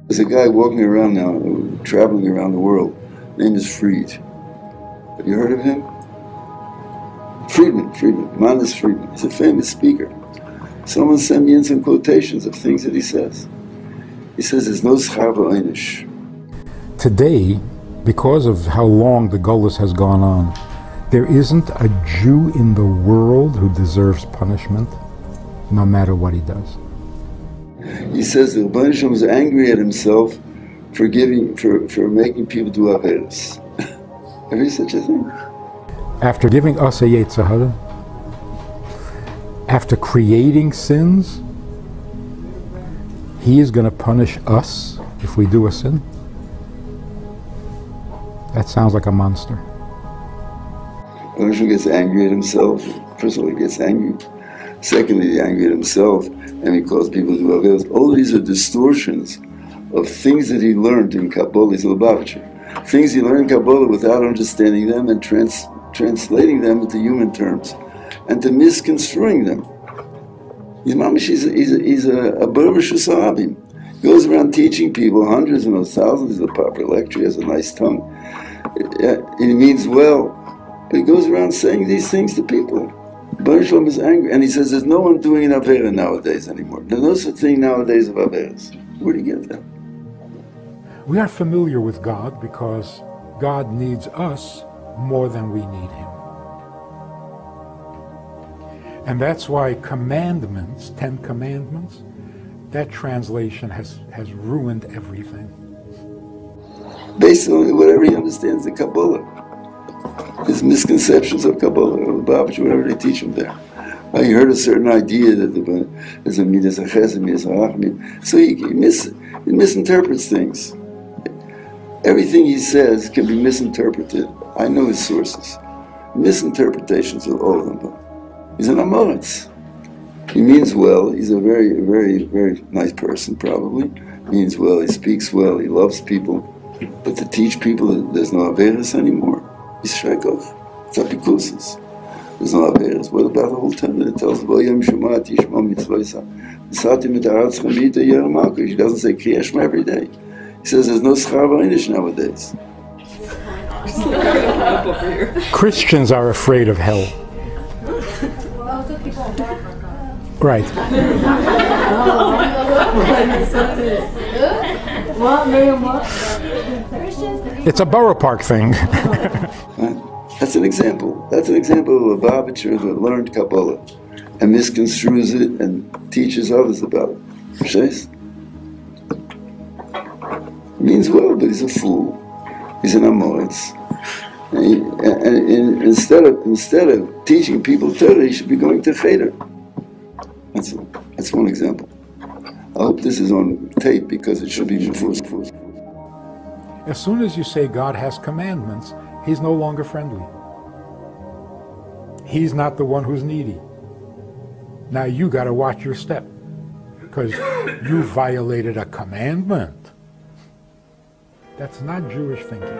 There's a guy walking around now, traveling around the world. His name is Fried. Have you heard of him? Friedman, Manis Friedman. He's a famous speaker. Someone sent me in some quotations of things that he says. He says there's no schar v'einish. Today, because of how long the Golus has gone on, there isn't a Jew in the world who deserves punishment, no matter what he does. He says the Rebbeinu Shalom is angry at himself for making people do averos. Ever heard such a thing? After giving us a Yetzer Hara, after creating sins, he is going to punish us if we do a sin? That sounds like a monster. Rebbeinu Shalom gets angry at himself. First of all, he gets angry. Secondly, he's angry at himself, and he calls people to do averos. All these are distortions of things that he learned in Kabbalah. He's a Lubavitcher. Things he learned in Kabbalah without understanding them and translating them into human terms, and to misconstruing them. He's a Burmish Sahabim. He goes around teaching people, hundreds and thousands. He's a popular lecturer. He has a nice tongue. He means well, but he goes around saying these things to people. Rebbeinu Shalom is angry, and he says there's no one doing an avera nowadays anymore. There's no such thing nowadays of averas. Where do you get that? We are familiar with God because God needs us more than we need Him. And that's why commandments, 10 commandments, that translation has ruined everything. Based on whatever he understands the Kabbalah. His misconceptions of Kabbalah, or Lubavitch, whatever they teach him there. He heard a certain idea that there's a midas hachesed, midas harachmim. So he misinterprets things. Everything he says can be misinterpreted. I know his sources. Misinterpretations of all of them. He's an amoritz. He means well. He's a very, very, very nice person, probably. Means well. He speaks well. He loves people. But to teach people that there's no averas anymore, he's shrekov. It's apikusis. There's no averas. What about the whole time that it tells Vayom Shumat Yishma Mitzvaysa? Satim et Aratz Chamita Yeramaku. He doesn't say Kriya Shema every day. He says there's no schar v'einish nowadays. Christians are afraid of hell. Right. It's a borough park thing. That's an example. That's an example of a Lubavitcher that learned Kabbalah and misconstrues it and teaches others about it. Means well, but he's a fool. He's an amoritz. And instead of teaching people Torah, he should be going to cheder. That's one example. I hope this is on tape because it should be mefused. As soon as you say God has commandments, He's no longer friendly. He's not the one who's needy. Now you got to watch your step because you violated a commandment. That's not Jewish thinking.